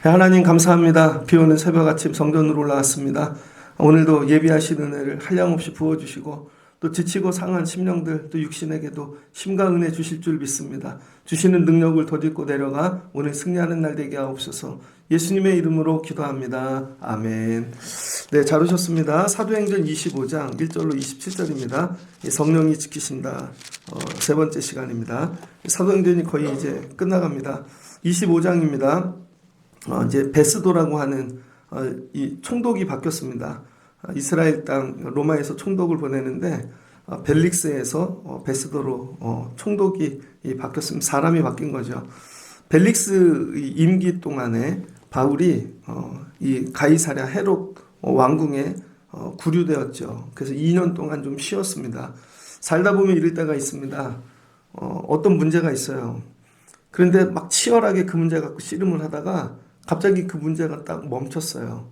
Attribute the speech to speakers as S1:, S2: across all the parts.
S1: 하나님 감사합니다. 비오는 새벽 아침 성전으로 올라왔습니다. 오늘도 예비하신 은혜를 한량없이 부어주시고 또 지치고 상한 심령들 또 육신에게도 힘과 은혜 주실 줄 믿습니다. 주시는 능력을 덧입고 내려가 오늘 승리하는 날 되게 하옵소서. 예수님의 이름으로 기도합니다. 아멘. 네, 잘 오셨습니다. 사도행전 25장 1절로 27절입니다. 성령이 지키신다. 세 번째 시간입니다. 사도행전이 거의 이제 끝나갑니다. 25장입니다. 이제 베스도라고 하는 이 총독이 바뀌었습니다. 이스라엘 땅 로마에서 총독을 보내는데 벨릭스에서 베스도로 총독이 바뀌었습니다. 사람이 바뀐 거죠. 벨릭스 임기 동안에 바울이 이 가이사랴 헤롯 왕궁에 구류되었죠. 그래서 2년 동안 좀 쉬었습니다. 살다 보면 이럴 때가 있습니다. 어떤 문제가 있어요. 그런데 막 치열하게 그 문제 갖고 씨름을 하다가 갑자기 그 문제가 딱 멈췄어요.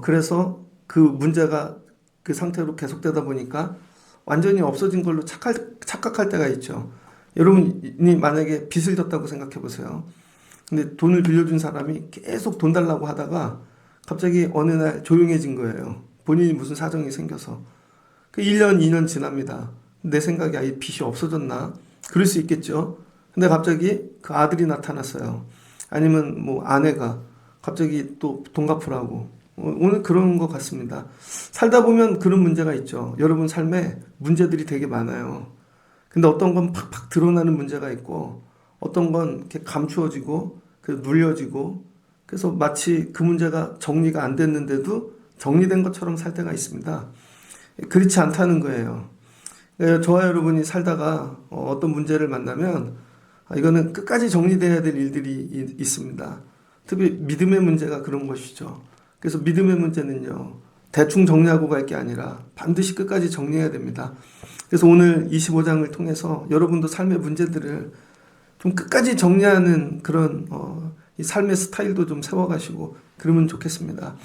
S1: 그래서 그 문제가 그 상태로 계속되다 보니까 완전히 없어진 걸로 착각할 때가 있죠. 여러분이 만약에 빚을 졌다고 생각해 보세요. 근데 돈을 빌려준 사람이 계속 돈 달라고 하다가 갑자기 어느 날 조용해진 거예요. 본인이 무슨 사정이 생겨서. 그 1년, 2년 지납니다. 내 생각에 아예 빚이 없어졌나? 그럴 수 있겠죠. 근데 갑자기 그 아들이 나타났어요. 아니면 뭐 아내가 갑자기 또 돈 갚으라고. 오늘 그런 것 같습니다. 살다 보면 그런 문제가 있죠. 여러분 삶에 문제들이 되게 많아요. 근데 어떤 건 팍팍 드러나는 문제가 있고 어떤 건 이렇게 감추어지고 눌려지고 그래서 마치 그 문제가 정리가 안 됐는데도 정리된 것처럼 살 때가 있습니다. 그렇지 않다는 거예요. 저와 여러분이 살다가 어떤 문제를 만나면 이거는 끝까지 정리돼야 될 일들이 있습니다. 특히 믿음의 문제가 그런 것이죠. 그래서 믿음의 문제는요, 대충 정리하고 갈 게 아니라 반드시 끝까지 정리해야 됩니다. 그래서 오늘 25장을 통해서 여러분도 삶의 문제들을 좀 끝까지 정리하는 그런 이 삶의 스타일도 좀 세워가시고 그러면 좋겠습니다.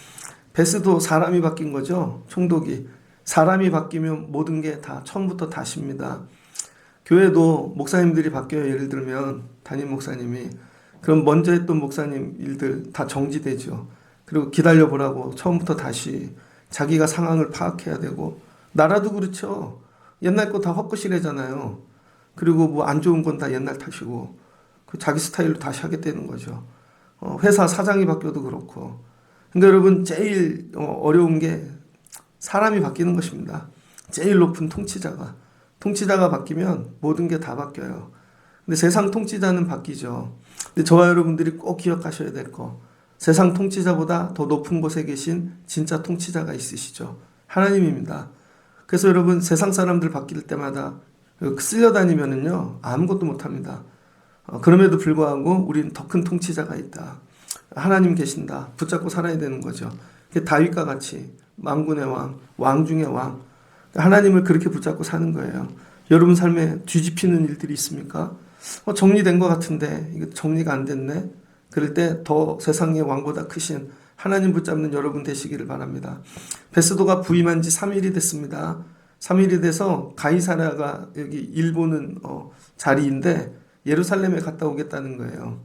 S1: 베스도 사람이 바뀐 거죠. 총독이. 사람이 바뀌면 모든 게 다 처음부터 다시입니다. 교회도 목사님들이 바뀌어요. 예를 들면 담임 목사님이. 그럼 먼저 했던 목사님 일들 다 정지되죠. 그리고 기다려보라고 처음부터 다시 자기가 상황을 파악해야 되고 나라도 그렇죠. 옛날 거 다 헛것이래잖아요. 그리고 뭐 안 좋은 건 다 옛날 탓이고 자기 스타일로 다시 하겠다는 거죠. 회사 사장이 바뀌어도 그렇고. 근데 여러분 제일 어려운 게 사람이 바뀌는 것입니다. 제일 높은 통치자가 바뀌면 모든 게 다 바뀌어요. 근데 세상 통치자는 바뀌죠. 근데 저와 여러분들이 꼭 기억하셔야 될 거. 세상 통치자보다 더 높은 곳에 계신 진짜 통치자가 있으시죠. 하나님입니다. 그래서 여러분 세상 사람들 바뀔 때마다 쓸려다니면은요 아무것도 못합니다. 그럼에도 불구하고 우리는 더 큰 통치자가 있다. 하나님 계신다. 붙잡고 살아야 되는 거죠. 다윗과 같이 만군의 왕 중의 왕. 하나님을 그렇게 붙잡고 사는 거예요. 여러분 삶에 뒤집히는 일들이 있습니까? 정리된 것 같은데 이거 정리가 안 됐네. 그럴 때 더 세상의 왕보다 크신 하나님 붙잡는 여러분 되시기를 바랍니다. 베스도가 부임한 지 3일이 됐습니다. 3일이 돼서 가이사랴가 여기 일본은 자리인데 예루살렘에 갔다 오겠다는 거예요.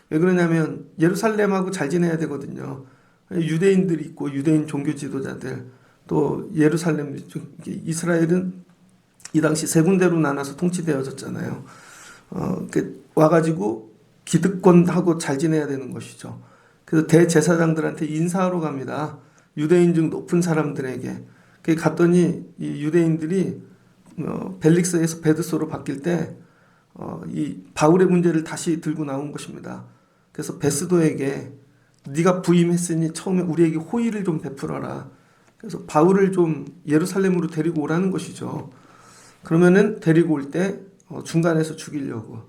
S1: 왜 그러냐면 예루살렘하고 잘 지내야 되거든요. 유대인들이 있고 유대인 종교 지도자들 또 예루살렘 이스라엘은 이 당시 세 군데로 나눠서 통치되어졌잖아요. 와가지고 기득권하고 잘 지내야 되는 것이죠. 그래서 대제사장들한테 인사하러 갑니다. 유대인 중 높은 사람들에게. 갔더니 이 유대인들이 벨릭스에서 베드소로 바뀔 때 이 바울의 문제를 다시 들고 나온 것입니다. 그래서 베스도에게 네가 부임했으니 처음에 우리에게 호의를 좀 베풀어라. 그래서 바울을 좀 예루살렘으로 데리고 오라는 것이죠. 그러면은 데리고 올 때 중간에서 죽이려고.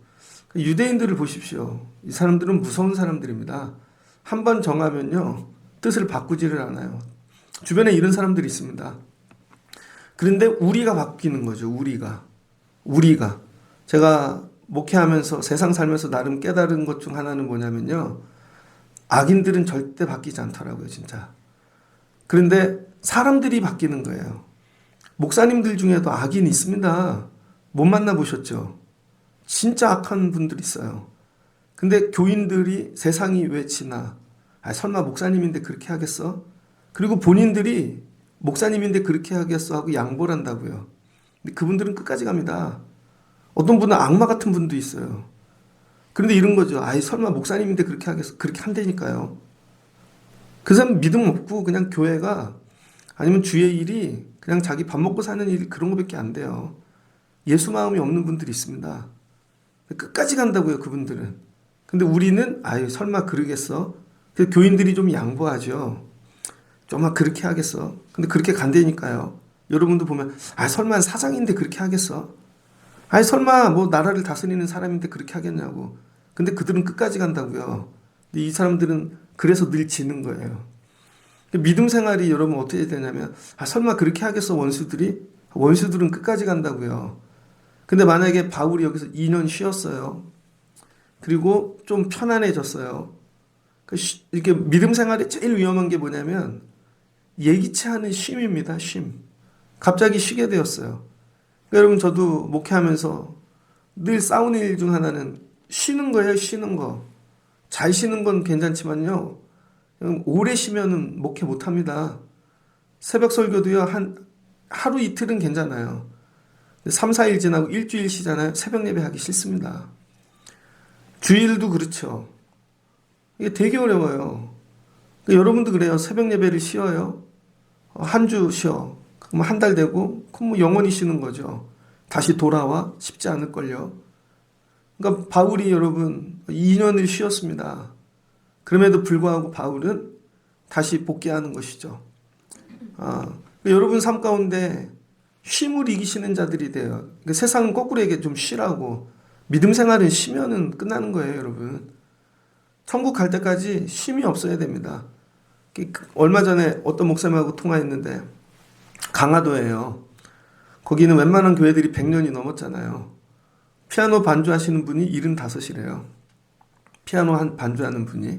S1: 유대인들을 보십시오. 이 사람들은 무서운 사람들입니다. 한 번 정하면요 뜻을 바꾸지를 않아요. 주변에 이런 사람들이 있습니다. 그런데 우리가 바뀌는 거죠. 우리가 제가 목회하면서 세상 살면서 나름 깨달은 것 중 하나는 뭐냐면요, 악인들은 절대 바뀌지 않더라고요. 진짜. 그런데 사람들이 바뀌는 거예요. 목사님들 중에도 악인이 있습니다. 못 만나보셨죠? 진짜 악한 분들 있어요. 근데 교인들이 세상이 왜 지나? 설마 목사님인데 그렇게 하겠어? 그리고 본인들이 목사님인데 그렇게 하겠어 하고 양보를 한다고요. 근데 그분들은 끝까지 갑니다. 어떤 분은 악마 같은 분도 있어요. 그런데 이런 거죠. 설마 목사님인데 그렇게 하겠어? 그렇게 한다니까요. 그 사람 믿음 없고 그냥 교회가 아니면 주의 일이 그냥 자기 밥 먹고 사는 일 그런 거밖에 안 돼요. 예수 마음이 없는 분들이 있습니다. 끝까지 간다고요, 그분들은. 근데 우리는 설마 그러겠어? 그래서 교인들이 좀 양보하죠. 좀만 그렇게 하겠어? 근데 그렇게 간다니까요. 여러분도 보면 설마 사장인데 그렇게 하겠어? 설마 뭐 나라를 다스리는 사람인데 그렇게 하겠냐고. 근데 그들은 끝까지 간다고요. 근데 이 사람들은 그래서 늘 지는 거예요. 믿음 생활이 여러분 어떻게 되냐면 설마 그렇게 하겠어 원수들이? 원수들은 끝까지 간다고요. 근데 만약에 바울이 여기서 2년 쉬었어요. 그리고 좀 편안해졌어요. 이렇게 믿음 생활에 제일 위험한 게 뭐냐면 예기치 않은 쉼입니다. 쉼. 갑자기 쉬게 되었어요. 그러니까 여러분 저도 목회하면서 늘 싸우는 일 중 하나는 쉬는 거예요. 쉬는 거. 잘 쉬는 건 괜찮지만요. 오래 쉬면은 목회 못합니다. 새벽 설교도요. 하루 이틀은 괜찮아요. 3, 4일 지나고 일주일 쉬잖아요. 새벽 예배 하기 싫습니다. 주일도 그렇죠. 이게 되게 어려워요. 그러니까 여러분도 그래요. 새벽 예배를 쉬어요. 한 주 쉬어. 그럼 한 달 되고 그럼 뭐 영원히 쉬는 거죠. 다시 돌아와 쉽지 않을걸요. 그러니까 바울이 여러분 2년을 쉬었습니다. 그럼에도 불구하고 바울은 다시 복귀하는 것이죠. 여러분 삶 가운데 쉼을 이기시는 자들이 돼요. 그러니까 세상은 거꾸로 얘기해 좀 쉬라고. 믿음 생활은 쉬면은 끝나는 거예요, 여러분. 천국 갈 때까지 쉼이 없어야 됩니다. 얼마 전에 어떤 목사님하고 통화했는데 강화도예요. 거기는 웬만한 교회들이 100년이 넘었잖아요. 피아노 반주하시는 분이 75이래요. 피아노 반주하는 분이.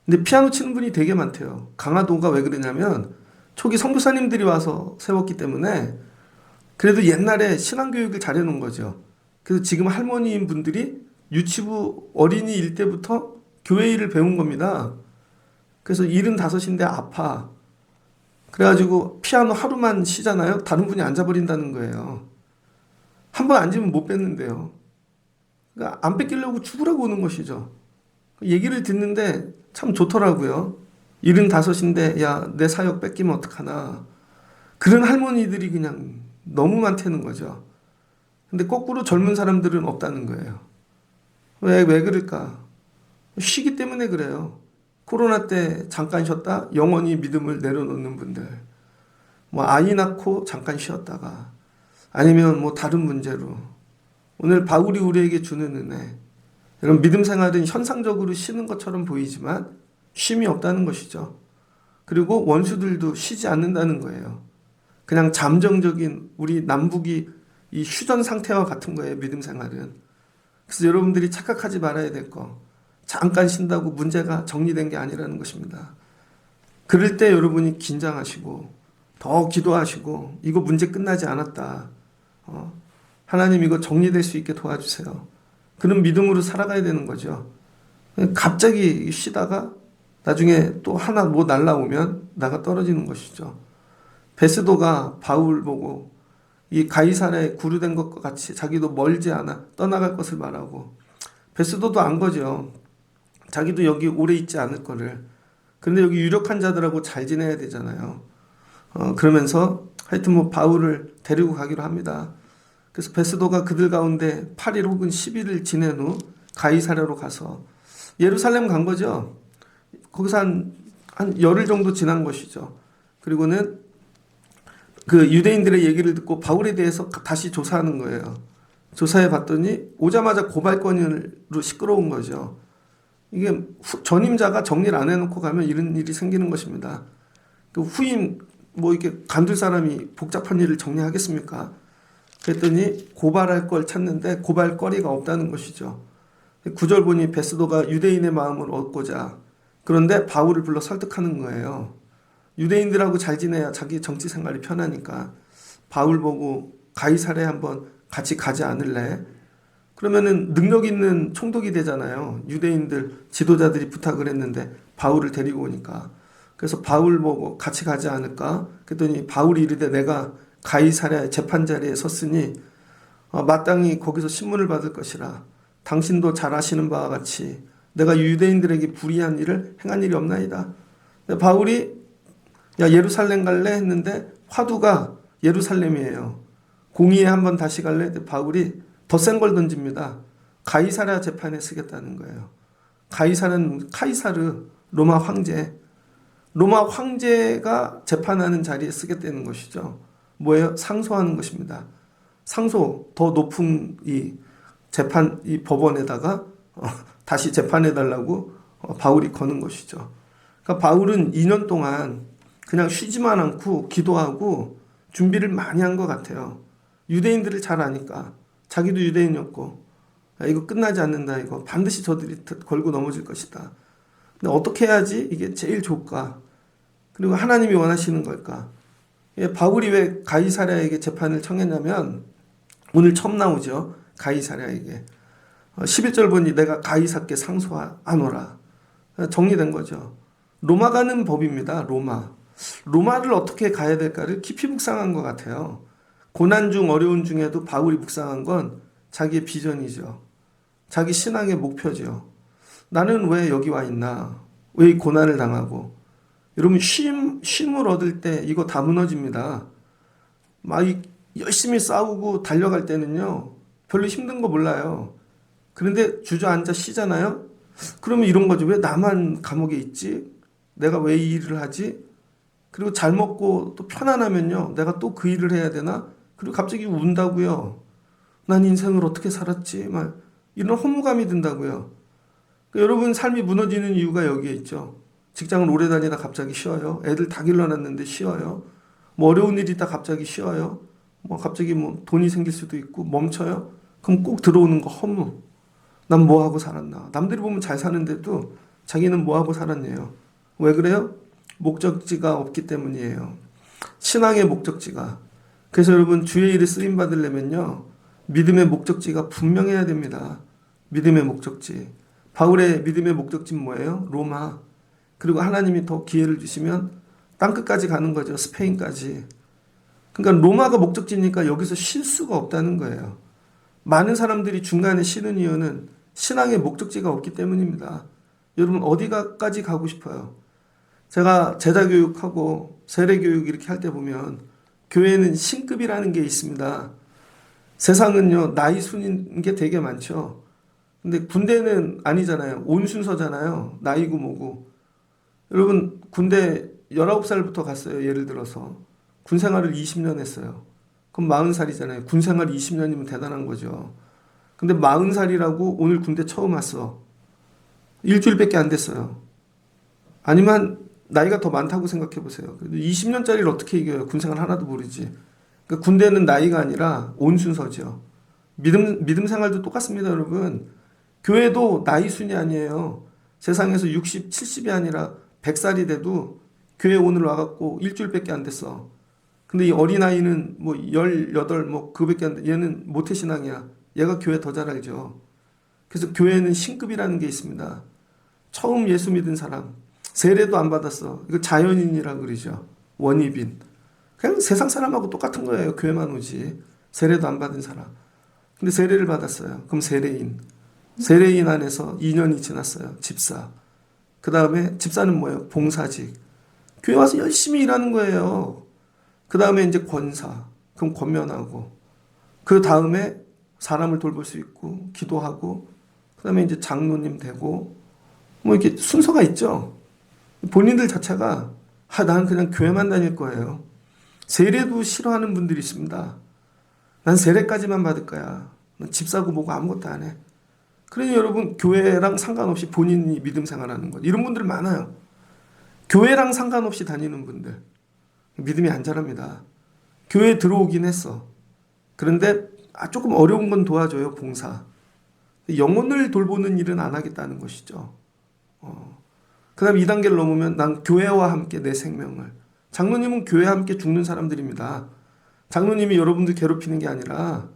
S1: 근데 피아노 치는 분이 되게 많대요. 강화도가 왜 그러냐면 초기 선교사님들이 와서 세웠기 때문에 그래도 옛날에 신앙교육을 잘해놓은 거죠. 그래서 지금 할머니인 분들이 유치부 어린이일 때부터 교회 일을 배운 겁니다. 그래서 75인데 아파. 그래가지고 피아노 하루만 쉬잖아요. 다른 분이 앉아버린다는 거예요. 한 번 앉으면 못 뺏는데요. 그러니까 안 뺏기려고 죽으라고 오는 것이죠. 얘기를 듣는데 참 좋더라고요. 75인데 야, 내 사역 뺏기면 어떡하나. 그런 할머니들이 그냥 너무 많다는 거죠. 근데 거꾸로 젊은 사람들은 없다는 거예요. 왜 그럴까? 쉬기 때문에 그래요. 코로나 때 잠깐 쉬었다 영원히 믿음을 내려놓는 분들. 뭐 아이 낳고 잠깐 쉬었다가 아니면 뭐 다른 문제로. 오늘 바울이 우리에게 주는 은혜. 여러분 믿음 생활은 현상적으로 쉬는 것처럼 보이지만 쉼이 없다는 것이죠. 그리고 원수들도 쉬지 않는다는 거예요. 그냥 잠정적인 우리 남북이 이 휴전 상태와 같은 거예요. 믿음 생활은. 그래서 여러분들이 착각하지 말아야 될 거. 잠깐 쉰다고 문제가 정리된 게 아니라는 것입니다. 그럴 때 여러분이 긴장하시고 더 기도하시고 이거 문제 끝나지 않았다. 하나님 이거 정리될 수 있게 도와주세요. 그런 믿음으로 살아가야 되는 거죠. 갑자기 쉬다가 나중에 또 하나 뭐 날라오면 나가 떨어지는 것이죠. 베스도가 바울 보고 이 가이사라에 구류된 것과 같이 자기도 멀지 않아 떠나갈 것을 말하고 베스도도 안 거죠. 자기도 여기 오래 있지 않을 거를. 그런데 여기 유력한 자들하고 잘 지내야 되잖아요. 그러면서 하여튼 뭐 바울을 데리고 가기로 합니다. 그래서 베스도가 그들 가운데 8일 혹은 10일을 지낸 후 가이사랴로 가서 예루살렘 간 거죠. 거기서 한 열흘 정도 지난 것이죠. 그리고는 그 유대인들의 얘기를 듣고 바울에 대해서 다시 조사하는 거예요. 조사해 봤더니 오자마자 고발건으로 시끄러운 거죠. 이게 전임자가 정리를 안 해놓고 가면 이런 일이 생기는 것입니다. 그 후임 뭐 이렇게 간둘 사람이 복잡한 일을 정리하겠습니까? 그랬더니 고발할 걸 찾는데 고발거리가 없다는 것이죠. 9절 보니 베스도가 유대인의 마음을 얻고자 그런데 바울을 불러 설득하는 거예요. 유대인들하고 잘 지내야 자기 정치 생활이 편하니까 바울 보고 가이사랴에 한번 같이 가지 않을래? 그러면은 능력 있는 총독이 되잖아요. 유대인들 지도자들이 부탁을 했는데 바울을 데리고 오니까. 그래서 바울 보고 같이 가지 않을까? 그랬더니 바울이 이르되 내가 가이사랴의 재판 자리에 섰으니 마땅히 거기서 신문을 받을 것이라. 당신도 잘 아시는 바와 같이 내가 유대인들에게 불의한 일을 행한 일이 없나이다. 근데 바울이 야 예루살렘 갈래 했는데 화두가 예루살렘이에요. 공의에 한번 다시 갈래? 바울이 더 센 걸 던집니다. 가이사랴 재판에 쓰겠다는 거예요. 가이사르는 카이사르 로마 황제. 로마 황제가 재판하는 자리에 쓰겠다는 것이죠. 뭐예요? 상소하는 것입니다. 상소, 더 높은 이 재판, 이 법원에다가 다시 재판해달라고 바울이 거는 것이죠. 그러니까 바울은 2년 동안 그냥 쉬지만 않고 기도하고 준비를 많이 한 것 같아요. 유대인들을 잘 아니까. 자기도 유대인이었고, 이거 끝나지 않는다, 이거. 반드시 저들이 걸고 넘어질 것이다. 근데 어떻게 해야지 이게 제일 좋을까? 그리고 하나님이 원하시는 걸까? 바울이 왜 가이사랴에게 재판을 청했냐면, 오늘 처음 나오죠. 가이사랴에게. 11절 보니 내가 가이사께 상소하노라. 정리된 거죠. 로마 가는 법입니다. 로마. 로마를 어떻게 가야 될까를 깊이 묵상한 것 같아요. 고난 중 어려운 중에도 바울이 묵상한 건 자기의 비전이죠. 자기 신앙의 목표죠. 나는 왜 여기 와 있나? 왜 이 고난을 당하고? 여러분 쉼을 얻을 때 이거 다 무너집니다. 막 열심히 싸우고 달려갈 때는요. 별로 힘든 거 몰라요. 그런데 주저앉아 쉬잖아요. 그러면 이런 거죠. 왜 나만 감옥에 있지? 내가 왜 이 일을 하지? 그리고 잘 먹고 또 편안하면요. 내가 또 그 일을 해야 되나? 그리고 갑자기 운다고요. 난 인생을 어떻게 살았지? 막 이런 허무감이 든다고요. 그러니까 여러분 삶이 무너지는 이유가 여기에 있죠. 직장을 오래 다니다 갑자기 쉬어요. 애들 다 길러놨는데 쉬어요. 뭐 어려운 일이 있다 갑자기 쉬어요. 뭐 갑자기 뭐 돈이 생길 수도 있고 멈춰요. 그럼 꼭 들어오는 거 허무. 난 뭐 하고 살았나? 남들이 보면 잘 사는데도 자기는 뭐 하고 살았네요. 왜 그래요? 목적지가 없기 때문이에요. 신앙의 목적지가. 그래서 여러분 주의 일에 쓰임 받으려면요. 믿음의 목적지가 분명해야 됩니다. 믿음의 목적지. 바울의 믿음의 목적지는 뭐예요? 로마. 그리고 하나님이 더 기회를 주시면 땅끝까지 가는 거죠. 스페인까지. 그러니까 로마가 목적지니까 여기서 쉴 수가 없다는 거예요. 많은 사람들이 중간에 쉬는 이유는 신앙의 목적지가 없기 때문입니다. 여러분 어디까지 가고 싶어요? 제가 제자교육하고 세례교육 이렇게 할 때 보면 교회는 신급이라는 게 있습니다. 세상은요 나이 순인 게 되게 많죠. 근데 군대는 아니잖아요. 온 순서잖아요. 나이고 뭐고. 여러분 군대 19살부터 갔어요. 예를 들어서 군 생활을 20년 했어요. 그럼 40살이잖아요. 군 생활 20년이면 대단한 거죠. 근데 40살이라고 오늘 군대 처음 왔어. 일주일밖에 안 됐어요. 아니면 나이가 더 많다고 생각해 보세요. 20년짜리를 어떻게 이겨요? 군 생활 하나도 모르지. 그러니까 군대는 나이가 아니라 온 순서죠. 믿음 생활도 똑같습니다, 여러분. 교회도 나이 순이 아니에요. 세상에서 60, 70이 아니라 100살이 돼도 교회 오늘 와갖고 일주일밖에 안 됐어. 근데 이 어린아이는 뭐 18, 뭐 그거밖에 안 돼. 얘는 모태신앙이야. 얘가 교회 더 잘 알죠. 그래서 교회는 신급이라는 게 있습니다. 처음 예수 믿은 사람. 세례도 안 받았어. 이거 자연인이라 그러죠. 원입인. 그냥 세상 사람하고 똑같은 거예요. 교회만 오지. 세례도 안 받은 사람. 근데 세례를 받았어요. 그럼 세례인. 세례인 안에서 2년이 지났어요. 집사. 그 다음에 집사는 뭐예요? 봉사직. 교회 와서 열심히 일하는 거예요. 그 다음에 이제 권사. 그럼 권면하고. 그 다음에 사람을 돌볼 수 있고, 기도하고, 그 다음에 이제 장로님 되고, 뭐 이렇게 순서가 있죠. 본인들 자체가, 나는 그냥 교회만 다닐 거예요. 세례도 싫어하는 분들이 있습니다. 난 세례까지만 받을 거야. 난 집 사고 뭐고 아무것도 안 해. 그러니 여러분, 교회랑 상관없이 본인이 믿음 생활하는 것. 이런 분들 많아요. 교회랑 상관없이 다니는 분들. 믿음이 안 자랍니다. 교회에 들어오긴 했어. 그런데 조금 어려운 건 도와줘요, 봉사. 영혼을 돌보는 일은 안 하겠다는 것이죠. 그 다음 2단계를 넘으면 난 교회와 함께 내 생명을. 장로님은 교회와 함께 죽는 사람들입니다. 장로님이 여러분들 괴롭히는 게 아니라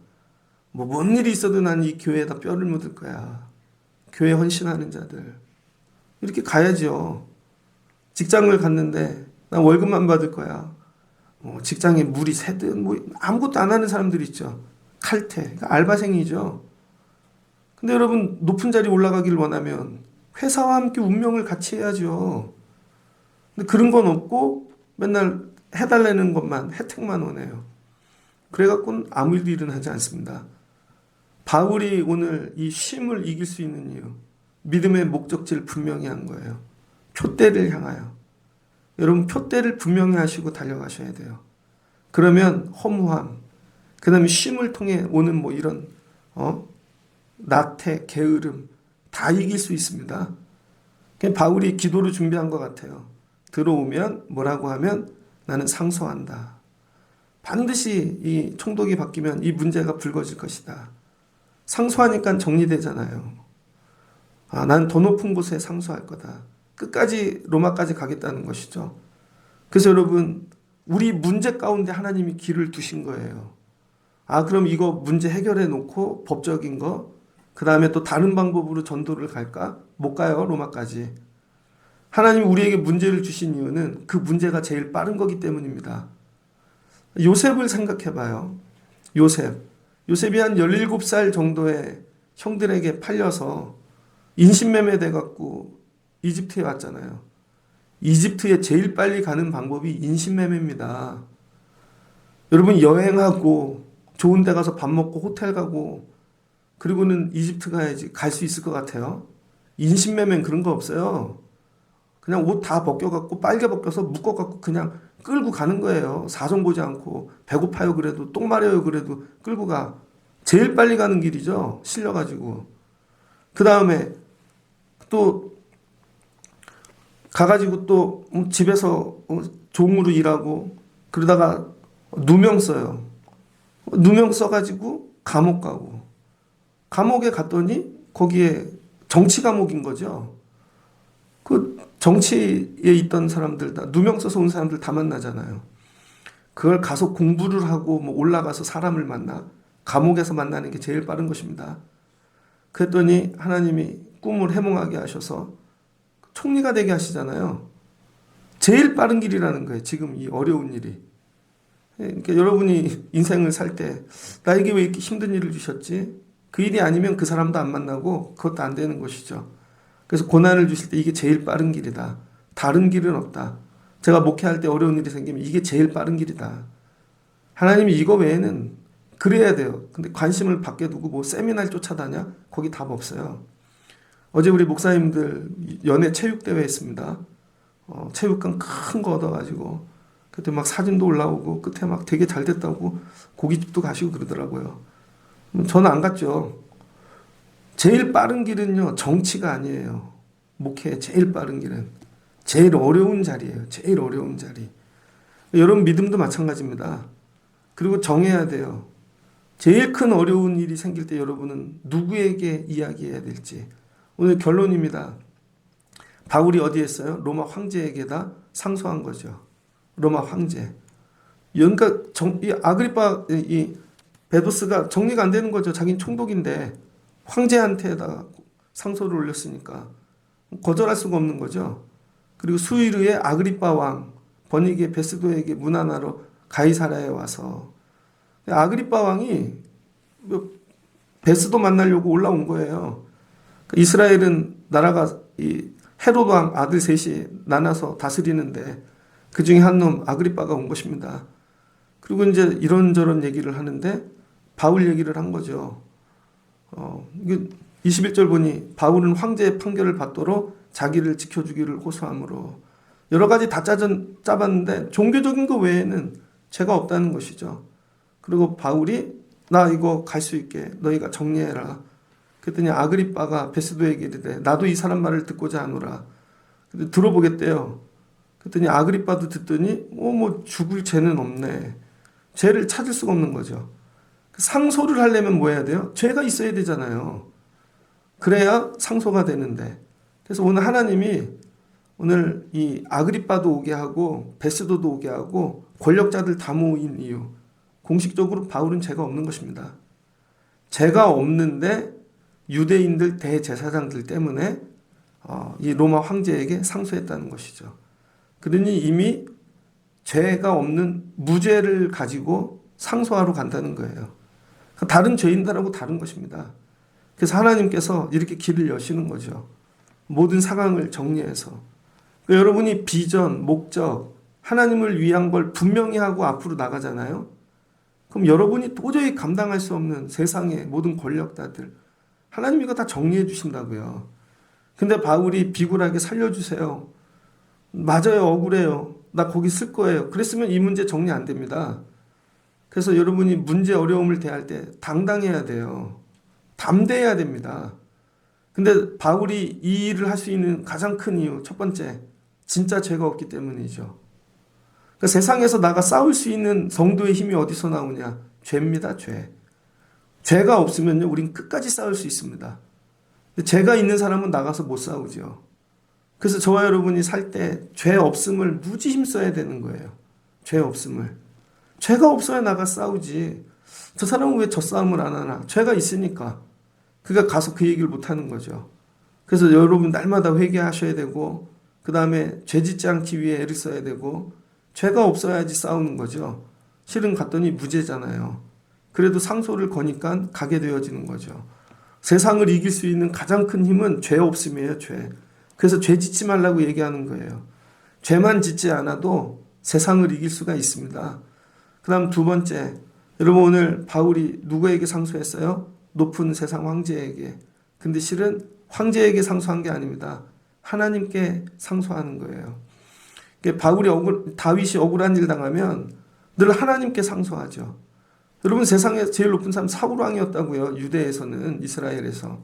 S1: 뭔 일이 있어도 난 이 교회에다 뼈를 묻을 거야. 교회 헌신하는 자들. 이렇게 가야죠. 직장을 갔는데 난 월급만 받을 거야. 직장에 물이 새든 아무것도 안 하는 사람들 있죠. 칼퇴, 그러니까 알바생이죠. 근데 여러분 높은 자리 올라가길 원하면 회사와 함께 운명을 같이 해야죠. 근데 그런 건 없고 맨날 해달라는 것만 혜택만 원해요. 그래갖고는 아무 일은 하지 않습니다. 바울이 오늘 이 쉼을 이길 수 있는 이유, 믿음의 목적지를 분명히 한 거예요. 표대를 향하여. 여러분 표대를 분명히 하시고 달려가셔야 돼요. 그러면 허무함, 그 다음에 쉼을 통해 오는 이런 나태, 게으름 다 이길 수 있습니다. 바울이 기도를 준비한 것 같아요. 들어오면 뭐라고 하면 나는 상소한다. 반드시 이 총독이 바뀌면 이 문제가 불거질 것이다. 상소하니까 정리되잖아요. 난 더 높은 곳에 상소할 거다. 끝까지 로마까지 가겠다는 것이죠. 그래서 여러분 우리 문제 가운데 하나님이 길을 두신 거예요. 그럼 이거 문제 해결해 놓고 법적인 거 그 다음에 또 다른 방법으로 전도를 갈까? 못 가요. 로마까지. 하나님이 우리에게 문제를 주신 이유는 그 문제가 제일 빠른 거기 때문입니다. 요셉을 생각해 봐요. 요셉이 한 17살 정도의 형들에게 팔려서 인신매매 돼갖고 이집트에 왔잖아요. 이집트에 제일 빨리 가는 방법이 인신매매입니다. 여러분 여행하고 좋은 데 가서 밥 먹고 호텔 가고 그리고는 이집트 가야지 갈 수 있을 것 같아요. 인신매매는 그런 거 없어요. 그냥 옷 다 벗겨갖고 빨개 벗겨서 묶어갖고 그냥 끌고 가는 거예요. 사정 보지 않고 배고파요 그래도 똥 마려요 그래도 끌고 가. 제일 빨리 가는 길이죠. 실려가지고. 그 다음에 또 가가지고 또 집에서 종으로 일하고 그러다가 누명 써요. 누명 써가지고 감옥 가고 감옥에 갔더니 거기에 정치 감옥인 거죠. 그 정치에 있던 사람들 다 누명 써서 온 사람들 다 만나잖아요. 그걸 가서 공부를 하고 올라가서 사람을 만나 감옥에서 만나는 게 제일 빠른 것입니다. 그랬더니 하나님이 꿈을 해몽하게 하셔서 총리가 되게 하시잖아요. 제일 빠른 길이라는 거예요. 지금 이 어려운 일이. 그러니까 여러분이 인생을 살 때 나에게 왜 이렇게 힘든 일을 주셨지? 그 일이 아니면 그 사람도 안 만나고 그것도 안 되는 것이죠. 그래서 고난을 주실 때 이게 제일 빠른 길이다. 다른 길은 없다. 제가 목회할 때 어려운 일이 생기면 이게 제일 빠른 길이다. 하나님이 이거 외에는 그래야 돼요. 근데 관심을 밖에 두고 세미나를 쫓아다녀? 거기 답 없어요. 어제 우리 목사님들 연애 체육대회 했습니다. 체육관 큰 거 얻어가지고 그때 막 사진도 올라오고 끝에 막 되게 잘 됐다고 고깃집도 가시고 그러더라고요. 저는 안 갔죠. 제일 빠른 길은요 정치가 아니에요. 목회의 제일 빠른 길은 제일 어려운 자리예요. 제일 어려운 자리. 여러분 믿음도 마찬가지입니다. 그리고 정해야 돼요. 제일 큰 어려운 일이 생길 때 여러분은 누구에게 이야기해야 될지. 오늘 결론입니다. 바울이 어디 했어요? 로마 황제에게다 상소한 거죠. 로마 황제. 그러니까 이 아그리파 이 베도스가 정리가 안 되는 거죠. 자기는 총독인데 황제한테다가 상소를 올렸으니까 거절할 수가 없는 거죠. 그리고 수일후에 아그리파 왕 버니게 베스도에게 문안하러 가이사라에 와서 아그리파 왕이 베스도 만나려고 올라온 거예요. 이스라엘은 나라가 이 헤롯 왕 아들 셋이 나눠서 다스리는데 그 중에 한 놈 아그리파가 온 것입니다. 그리고 이제 이런저런 얘기를 하는데 바울 얘기를 한 거죠. 21절 보니 바울은 황제의 판결을 받도록 자기를 지켜주기를 호소하므로 여러 가지 다 짜봤는데 종교적인 거 외에는 죄가 없다는 것이죠. 그리고 바울이 나 이거 갈 수 있게 너희가 정리해라. 그랬더니 아그리빠가 베스도에게 이르되 나도 이 사람 말을 듣고자 하노라. 근데 들어보겠대요. 그랬더니 아그리빠도 듣더니 죽을 죄는 없네. 죄를 찾을 수가 없는 거죠. 상소를 하려면 뭐 해야 돼요? 죄가 있어야 되잖아요. 그래야 상소가 되는데. 그래서 오늘 하나님이 오늘 이 아그리빠도 오게 하고 베스도도 오게 하고 권력자들 다 모인 이유, 공식적으로 바울은 죄가 없는 것입니다. 죄가 없는데 유대인들 대제사장들 때문에 이 로마 황제에게 상소했다는 것이죠. 그러니 이미 죄가 없는 무죄를 가지고 상소하러 간다는 거예요. 다른 죄인들하고 다른 것입니다. 그래서 하나님께서 이렇게 길을 여시는 거죠. 모든 상황을 정리해서. 여러분이 비전, 목적, 하나님을 위한 걸 분명히 하고 앞으로 나가잖아요. 그럼 여러분이 도저히 감당할 수 없는 세상의 모든 권력자들, 하나님이 이거 다 정리해 주신다고요. 근데 바울이 비굴하게 살려주세요. 맞아요, 억울해요. 나 거기 쓸 거예요. 그랬으면 이 문제 정리 안 됩니다. 그래서 여러분이 문제 어려움을 대할 때 당당해야 돼요. 담대해야 됩니다. 근데 바울이 이 일을 할 수 있는 가장 큰 이유, 첫 번째, 진짜 죄가 없기 때문이죠. 그러니까 세상에서 나가 싸울 수 있는 성도의 힘이 어디서 나오냐? 죄입니다, 죄. 죄가 없으면요, 우린 끝까지 싸울 수 있습니다. 근데 죄가 있는 사람은 나가서 못 싸우죠. 그래서 저와 여러분이 살 때 죄 없음을 무지 힘써야 되는 거예요. 죄 없음을. 죄가 없어야 나가 싸우지. 저 사람은 왜 저 싸움을 안 하나? 죄가 있으니까. 그가 가서 그 얘기를 못 하는 거죠. 그래서 여러분 날마다 회개하셔야 되고, 그 다음에 죄 짓지 않기 위해 애를 써야 되고, 죄가 없어야지 싸우는 거죠. 실은 갔더니 무죄잖아요. 그래도 상소를 거니까 가게 되어지는 거죠. 세상을 이길 수 있는 가장 큰 힘은 죄 없음이에요, 죄. 그래서 죄 짓지 말라고 얘기하는 거예요. 죄만 짓지 않아도 세상을 이길 수가 있습니다. 그 다음 두 번째, 여러분 오늘 바울이 누구에게 상소했어요? 높은 세상 황제에게. 근데 실은 황제에게 상소한 게 아닙니다. 하나님께 상소하는 거예요. 바울이 다윗이 억울한 일 당하면 늘 하나님께 상소하죠. 여러분 세상에 제일 높은 사람 사울 왕이었다고요. 유대에서는, 이스라엘에서.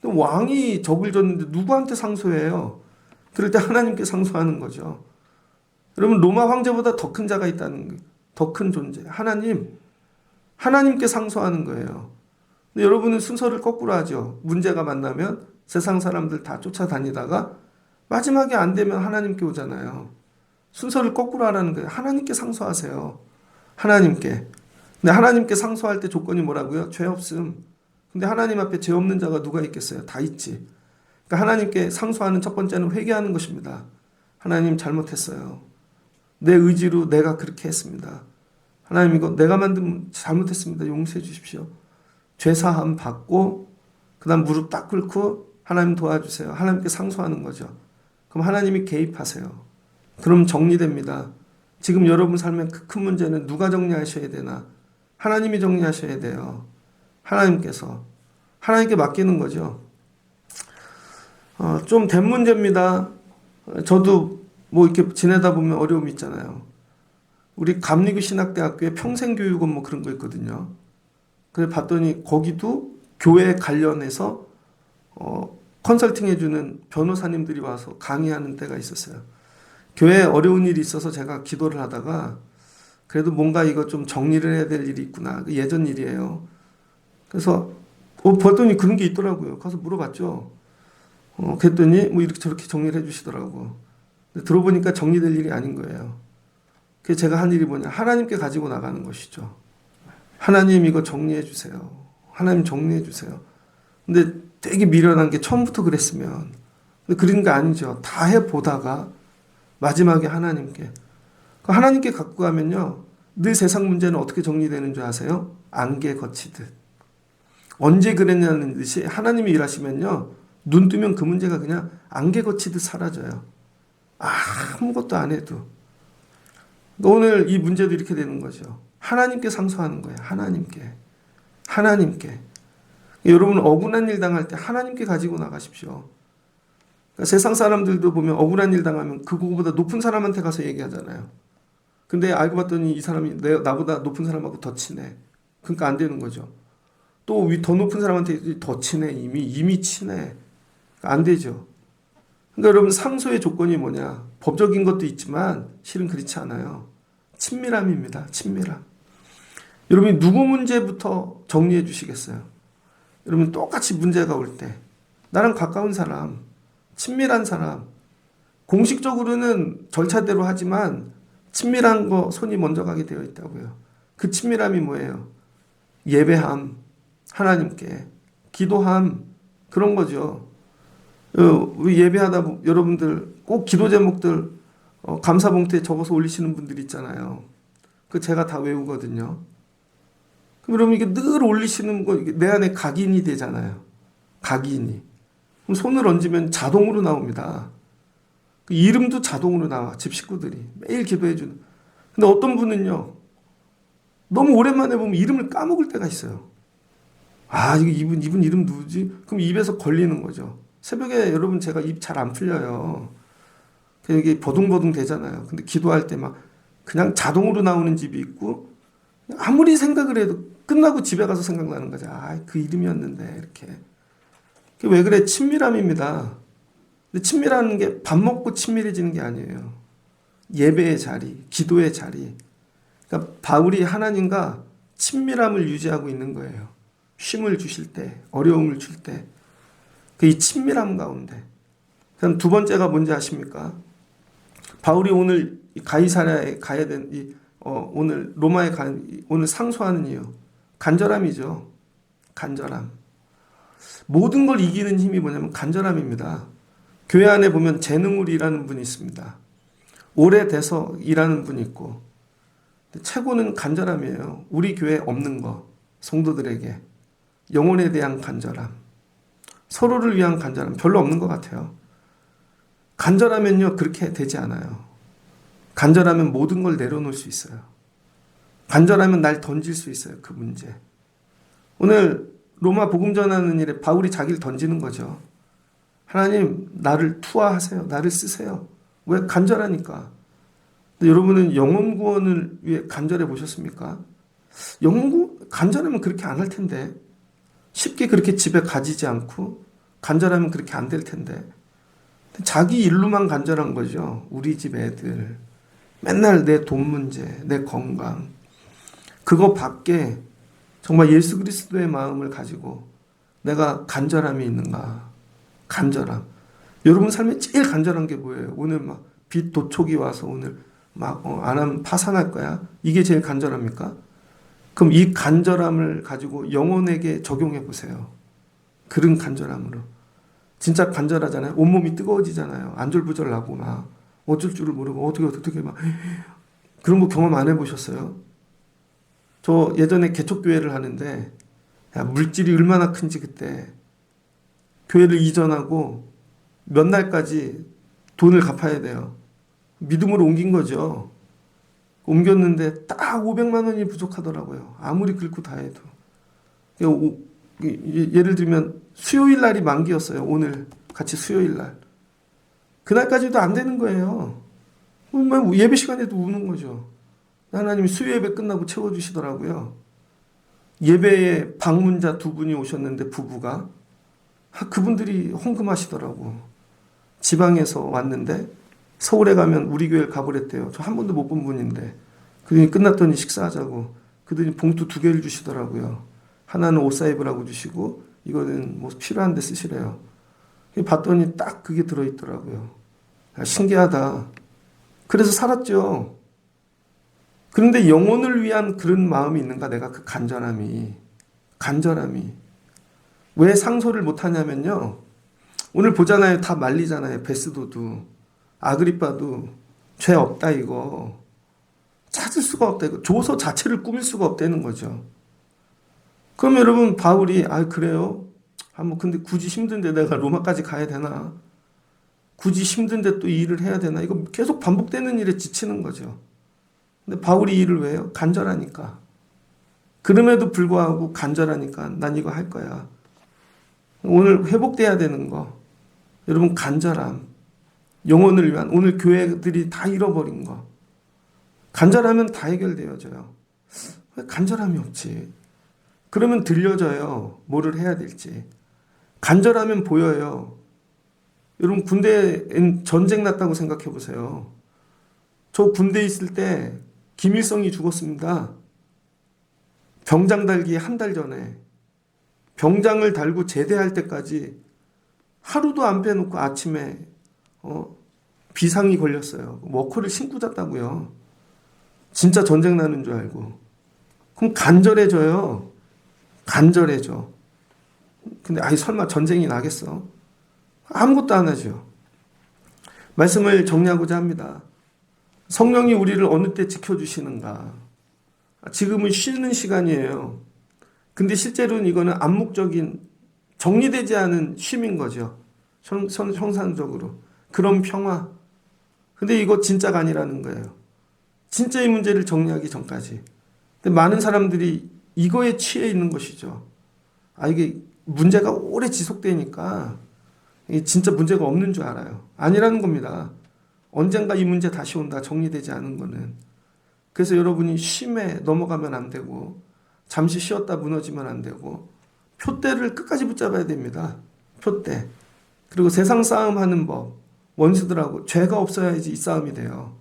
S1: 왕이 적을 졌는데 누구한테 상소해요? 그럴 때 하나님께 상소하는 거죠. 여러분 로마 황제보다 더 큰 자가 있다는 거예요. 더 큰 존재. 하나님께 상소하는 거예요. 근데 여러분은 순서를 거꾸로 하죠. 문제가 만나면 세상 사람들 다 쫓아다니다가 마지막에 안 되면 하나님께 오잖아요. 순서를 거꾸로 하라는 거예요. 하나님께 상소하세요. 하나님께. 근데 하나님께 상소할 때 조건이 뭐라고요? 죄 없음. 근데 하나님 앞에 죄 없는 자가 누가 있겠어요? 다 있지. 그러니까 하나님께 상소하는 첫 번째는 회개하는 것입니다. 하나님 잘못했어요. 내 의지로 내가 그렇게 했습니다. 하나님 이거 내가 만든 잘못했습니다. 용서해 주십시오. 죄사함 받고 그 다음 무릎 딱 꿇고 하나님 도와주세요. 하나님께 상소하는 거죠. 그럼 하나님이 개입하세요. 그럼 정리됩니다. 지금 여러분 삶의 그 큰 문제는 누가 정리하셔야 되나? 하나님이 정리하셔야 돼요. 하나님께 맡기는 거죠. 좀 된 문제입니다. 저도 뭐 이렇게 지내다 보면 어려움이 있잖아요. 우리 감리교 신학대학교에 평생교육원 뭐 그런 거 있거든요. 그래 봤더니 거기도 교회 관련해서 컨설팅 해주는 변호사님들이 와서 강의하는 때가 있었어요. 교회에 어려운 일이 있어서 제가 기도를 하다가 그래도 뭔가 이거 좀 정리를 해야 될 일이 있구나. 예전 일이에요. 그래서 봤더니 그런 게 있더라고요. 가서 물어봤죠. 그랬더니 뭐 이렇게 저렇게 정리를 해주시더라고. 근데 들어보니까 정리될 일이 아닌 거예요. 그래서 제가 한 일이 뭐냐. 하나님께 가지고 나가는 것이죠. 하나님 이거 정리해 주세요. 하나님 정리해 주세요. 근데 되게 미련한 게 처음부터 그랬으면. 근데 그런 게 아니죠. 다 해보다가 마지막에 하나님께. 하나님께 갖고 가면요. 늘 세상 문제는 어떻게 정리되는 줄 아세요? 안개 거치듯. 언제 그랬냐는 듯이 하나님이 일하시면요. 눈 뜨면 그 문제가 그냥 안개 거치듯 사라져요. 아무것도 안 해도. 오늘 이 문제도 이렇게 되는 거죠. 하나님께 상소하는 거예요. 하나님께. 여러분 억울한 일 당할 때 하나님께 가지고 나가십시오. 그러니까 세상 사람들도 보면 억울한 일 당하면 그거보다 높은 사람한테 가서 얘기하잖아요. 근데 알고 봤더니 이 사람이 나보다 높은 사람하고 더 친해. 그러니까 안 되는 거죠. 또 더 높은 사람한테 더 친해. 이미 친해. 안 되죠. 그러니까 여러분 상소의 조건이 뭐냐. 법적인 것도 있지만 실은 그렇지 않아요. 친밀함입니다. 친밀함. 여러분이 누구 문제부터 정리해 주시겠어요? 여러분 똑같이 문제가 올 때 나랑 가까운 사람, 친밀한 사람, 공식적으로는 절차대로 하지만 친밀한 거 손이 먼저 가게 되어 있다고요. 그 친밀함이 뭐예요? 예배함, 하나님께 기도함, 그런 거죠. 우리 예배하다 여러분들 꼭 기도 제목들 감사 봉투에 적어서 올리시는 분들 있잖아요. 그 제가 다 외우거든요. 그럼 여러분 이게 늘 올리시는 거 내 안에 각인이 되잖아요. 각인이. 그럼 손을 얹으면 자동으로 나옵니다. 그 이름도 자동으로 나와. 집 식구들이 매일 기도해 주는. 근데 어떤 분은요, 너무 오랜만에 보면 이름을 까먹을 때가 있어요. 아, 이분 이름 누구지? 그럼 입에서 걸리는 거죠. 새벽에 여러분 제가 입 잘 안 풀려요. 이게 버둥버둥 되잖아요. 근데 기도할 때 막 그냥 자동으로 나오는 집이 있고, 아무리 생각을 해도 끝나고 집에 가서 생각나는 거죠. 아, 그 이름이었는데, 이렇게. 그게 왜 그래? 친밀함입니다. 근데 친밀하는 게 밥 먹고 친밀해지는 게 아니에요. 예배의 자리, 기도의 자리. 그러니까 바울이 하나님과 친밀함을 유지하고 있는 거예요. 쉼을 주실 때, 어려움을 줄 때. 이 친밀함 가운데. 그럼 두 번째가 뭔지 아십니까? 바울이 오늘 가이사랴에 가야 된 오늘 로마에 오늘 상소하는 이유. 간절함이죠. 간절함. 모든 걸 이기는 힘이 뭐냐면 간절함입니다. 교회 안에 보면 재능으로 일하는 분이 있습니다. 오래돼서 일하는 분이 있고, 최고는 간절함이에요. 우리 교회에 없는 거, 성도들에게 영혼에 대한 간절함, 서로를 위한 간절함 별로 없는 것 같아요. 간절하면요 그렇게 되지 않아요. 간절하면 모든 걸 내려놓을 수 있어요. 간절하면 날 던질 수 있어요. 그 문제. 오늘 로마 복음 전하는 일에 바울이 자기를 던지는 거죠. 하나님 나를 투하하세요. 나를 쓰세요. 왜? 간절하니까. 근데 여러분은 영혼 구원을 위해 간절해 보셨습니까? 간절하면 그렇게 안 할 텐데. 쉽게 그렇게 집에 가지지 않고 간절하면 그렇게 안 될 텐데. 자기 일로만 간절한 거죠. 우리 집 애들. 맨날 내 돈 문제, 내 건강. 그거 밖에 정말 예수 그리스도의 마음을 가지고 내가 간절함이 있는가? 간절함. 여러분 삶에 제일 간절한 게 뭐예요? 오늘 막 빚 도촉이 와서 오늘 막 안 하면 파산할 거야? 이게 제일 간절합니까? 그럼 이 간절함을 가지고 영혼에게 적용해 보세요. 그런 간절함으로. 진짜 간절하잖아요. 온몸이 뜨거워지잖아요. 안절부절 나고 막 어쩔 줄을 모르고 어떻게 막 그런 거 경험 안 해보셨어요? 저 예전에 개척교회를 하는데 물질이 얼마나 큰지 그때 교회를 이전하고 몇 날까지 돈을 갚아야 돼요. 믿음으로 옮긴 거죠. 옮겼는데 딱 500만 원이 부족하더라고요. 아무리 긁고 다 해도. 예를 들면 수요일 날이 만기였어요. 오늘 같이 수요일 날. 그날까지도 안 되는 거예요. 예배 시간에도 우는 거죠. 하나님이 수요 예배 끝나고 채워주시더라고요. 예배에 방문자 두 분이 오셨는데 부부가 그분들이 헌금하시더라고. 지방에서 왔는데 서울에 가면 우리 교회를 가보랬대요. 저 한 번도 못 본 분인데. 그들이 끝났더니 식사하자고. 그들이 봉투 2개를 주시더라고요. 하나는 옷 사입으라고 주시고 이거는 뭐 필요한 데 쓰시래요. 봤더니 딱 그게 들어있더라고요. 신기하다. 그래서 살았죠. 그런데 영혼을 위한 그런 마음이 있는가? 내가 그 간절함이. 왜 상소를 못하냐면요. 오늘 보잖아요. 다 말리잖아요. 베스도도. 아그리빠도 죄 없다 이거. 찾을 수가 없다 이거. 조서 자체를 꾸밀 수가 없다는 거죠. 그럼 여러분 바울이 그래요? 뭐 근데 굳이 힘든데 내가 로마까지 가야 되나? 굳이 힘든데 또 일을 해야 되나? 이거 계속 반복되는 일에 지치는 거죠. 근데 바울이 일을 왜 해요? 간절하니까. 그럼에도 불구하고 간절하니까 난 이거 할 거야. 오늘 회복돼야 되는 거. 여러분 간절함. 영혼을 위한 오늘 교회들이 다 잃어버린 거. 간절하면 다 해결되어져요. 왜 간절함이 없지? 그러면 들려져요. 뭐를 해야 될지. 간절하면 보여요. 여러분 군대에 전쟁 났다고 생각해 보세요. 저 군대에 있을 때 김일성이 죽었습니다. 병장 달기 한 달 전에. 병장을 달고 제대할 때까지 하루도 안 빼놓고 아침에 비상이 걸렸어요. 워커를 신고 잤다고요. 진짜 전쟁 나는 줄 알고. 그럼 간절해져요. 간절해져. 근데 설마 전쟁이 나겠어? 아무것도 안 하죠. 말씀을 정리하고자 합니다. 성령이 우리를 어느 때 지켜주시는가? 지금은 쉬는 시간이에요. 근데 실제로는 이거는 암묵적인 정리되지 않은 쉼인 거죠. 형상적으로. 그런 평화. 근데 이거 진짜가 아니라는 거예요. 진짜의 문제를 정리하기 전까지. 근데 많은 사람들이 이거에 취해 있는 것이죠. 이게 문제가 오래 지속되니까 이게 진짜 문제가 없는 줄 알아요. 아니라는 겁니다. 언젠가 이 문제 다시 온다. 정리되지 않은 거는. 그래서 여러분이 쉼에 넘어가면 안 되고 잠시 쉬었다 무너지면 안 되고 표대를 끝까지 붙잡아야 됩니다. 표대. 그리고 세상 싸움하는 법. 원수들하고 죄가 없어야지 이 싸움이 돼요.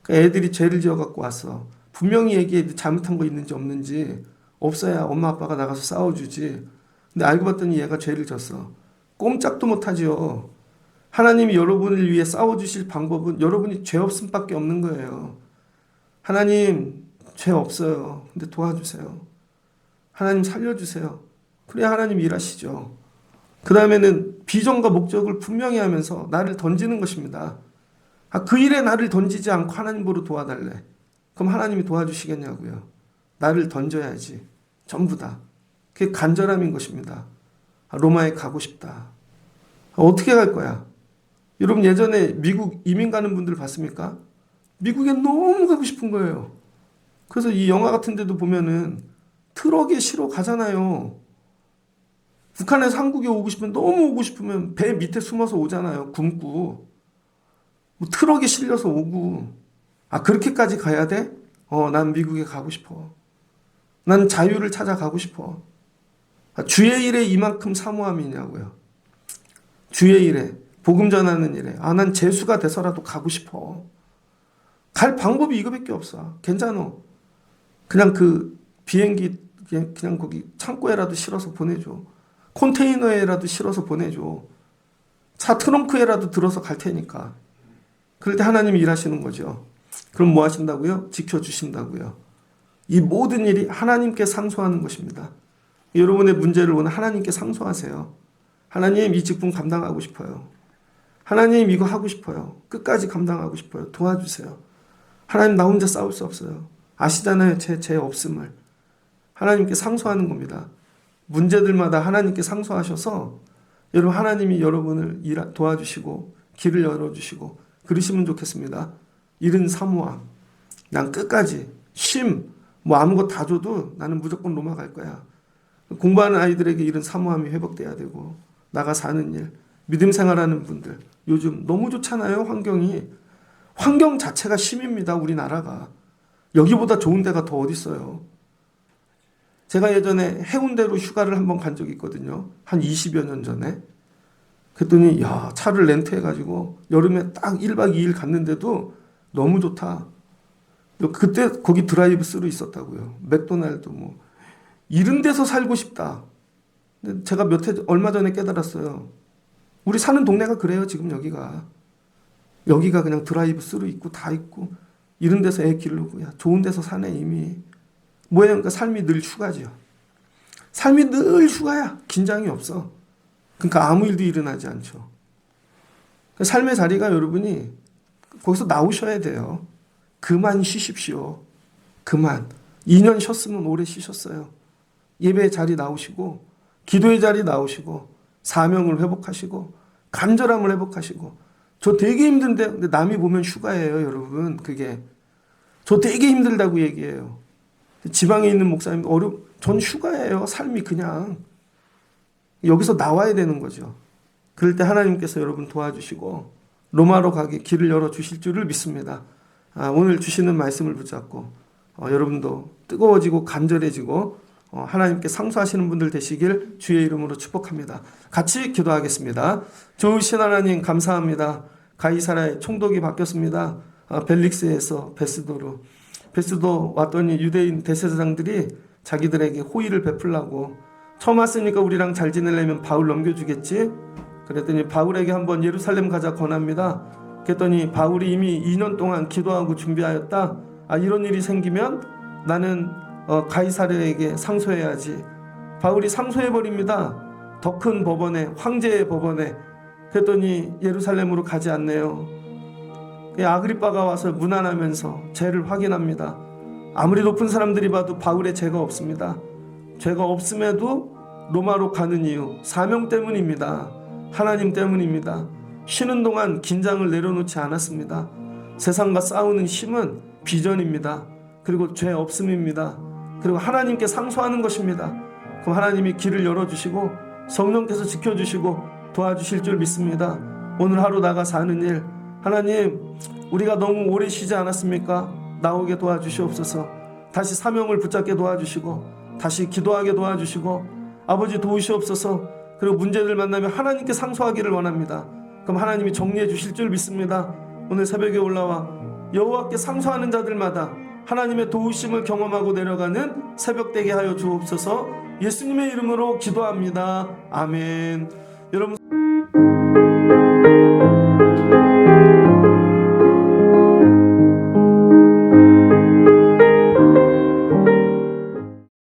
S1: 그러니까 애들이 죄를 지어갖고 왔어. 분명히 얘기해 잘못한 거 있는지 없는지 없어야 엄마 아빠가 나가서 싸워주지. 근데 알고 봤더니 얘가 죄를 졌어. 꼼짝도 못하죠. 하나님이 여러분을 위해 싸워주실 방법은 여러분이 죄 없음밖에 없는 거예요. 하나님 죄 없어요. 근데 도와주세요. 하나님 살려주세요. 그래야 하나님 일하시죠. 그 다음에는 비전과 목적을 분명히 하면서 나를 던지는 것입니다. 그 일에 나를 던지지 않고 하나님 보러 도와달래. 그럼 하나님이 도와주시겠냐고요. 나를 던져야지. 전부 다. 그게 간절함인 것입니다. 로마에 가고 싶다. 어떻게 갈 거야? 여러분 예전에 미국 이민 가는 분들 봤습니까? 미국에 너무 가고 싶은 거예요. 그래서 이 영화 같은 데도 보면은 트럭에 실어 가잖아요. 북한에서 한국에 오고 싶으면 너무 오고 싶으면 배 밑에 숨어서 오잖아요. 굶고. 트럭에 실려서 오고. 그렇게까지 가야 돼? 난 미국에 가고 싶어. 난 자유를 찾아가고 싶어. 주의 일에 이만큼 사모함이 있냐고요. 주의 일에, 복음 전하는 일에. 난 재수가 돼서라도 가고 싶어. 갈 방법이 이거밖에 없어. 괜찮아. 그냥 그 비행기 그냥 거기 창고에라도 실어서 보내줘. 컨테이너에라도 실어서 보내줘. 차 트렁크에라도 들어서 갈 테니까. 그럴 때 하나님이 일하시는 거죠. 그럼 뭐 하신다고요? 지켜주신다고요. 이 모든 일이 하나님께 상소하는 것입니다. 여러분의 문제를 오늘 하나님께 상소하세요. 하나님 이 직분 감당하고 싶어요. 하나님 이거 하고 싶어요. 끝까지 감당하고 싶어요. 도와주세요. 하나님 나 혼자 싸울 수 없어요. 아시잖아요. 제 없음을. 하나님께 상소하는 겁니다. 문제들마다 하나님께 상소하셔서 여러분 하나님이 여러분을 도와주시고 길을 열어주시고 그러시면 좋겠습니다. 이른 사모함. 난 끝까지 쉼. 아무것 다 줘도 나는 무조건 로마 갈 거야. 공부하는 아이들에게 이런 사모함이 회복돼야 되고 나가 사는 일. 믿음 생활하는 분들. 요즘 너무 좋잖아요. 환경이. 환경 자체가 쉼입니다. 우리나라가. 여기보다 좋은 데가 더 어디 있어요. 제가 예전에 해운대로 휴가를 한번 간 적이 있거든요. 한 20여 년 전에. 그랬더니 차를 렌트해가지고 여름에 딱 1박 2일 갔는데도 너무 좋다. 그때 거기 드라이브 스루 있었다고요. 맥도날드 이런 데서 살고 싶다. 근데 제가 얼마 전에 깨달았어요. 우리 사는 동네가 그래요. 지금 여기가 그냥 드라이브 스루 있고 다 있고 이런 데서 애 기르고 좋은 데서 사네 이미. 뭐예요? 그러니까 삶이 늘 휴가죠. 삶이 늘 휴가야. 긴장이 없어. 그러니까 아무 일도 일어나지 않죠. 삶의 자리가 여러분이 거기서 나오셔야 돼요. 그만 쉬십시오. 그만. 2년 쉬었으면 오래 쉬셨어요. 예배의 자리 나오시고 기도의 자리 나오시고 사명을 회복하시고 간절함을 회복하시고 저 되게 힘든데 근데 남이 보면 휴가예요. 여러분. 그게 저 되게 힘들다고 얘기해요. 지방에 있는 목사님 전 휴가예요. 삶이 그냥 여기서 나와야 되는 거죠. 그럴 때 하나님께서 여러분 도와주시고 로마로 가게 길을 열어주실 줄을 믿습니다. 오늘 주시는 말씀을 붙잡고 여러분도 뜨거워지고 간절해지고 하나님께 상소하시는 분들 되시길 주의 이름으로 축복합니다. 같이 기도하겠습니다. 좋으신 하나님 감사합니다. 가이사라의 총독이 바뀌었습니다. 벨릭스에서 베스도 왔더니 유대인 대제사장들이 자기들에게 호의를 베풀라고 처음 왔으니까 우리랑 잘 지내려면 바울 넘겨주겠지? 그랬더니 바울에게 한번 예루살렘 가자 권합니다. 그랬더니 바울이 이미 2년 동안 기도하고 준비하였다. 이런 일이 생기면 나는 가이사르에게 상소해야지. 바울이 상소해버립니다. 더 큰 법원에, 황제의 법원에. 그랬더니 예루살렘으로 가지 않네요. 아그리빠가 와서 문안하면서 죄를 확인합니다. 아무리 높은 사람들이 봐도 바울의 죄가 없습니다. 죄가 없음에도 로마로 가는 이유, 사명 때문입니다. 하나님 때문입니다. 쉬는 동안 긴장을 내려놓지 않았습니다. 세상과 싸우는 힘은 비전입니다. 그리고 죄 없음입니다. 그리고 하나님께 상소하는 것입니다. 그럼 하나님이 길을 열어주시고 성령께서 지켜주시고 도와주실 줄 믿습니다. 오늘 하루 나가 사는 일, 하나님, 우리가 너무 오래 쉬지 않았습니까? 나오게 도와주시옵소서. 다시 사명을 붙잡게 도와주시고 다시 기도하게 도와주시고 아버지 도우시옵소서. 그리고 문제들 만나면 하나님께 상소하기를 원합니다. 그럼 하나님이 정리해 주실 줄 믿습니다. 오늘 새벽에 올라와 여호와께 상소하는 자들마다 하나님의 도우심을 경험하고 내려가는 새벽 되게 하여 주옵소서. 예수님의 이름으로 기도합니다. 아멘. 여러분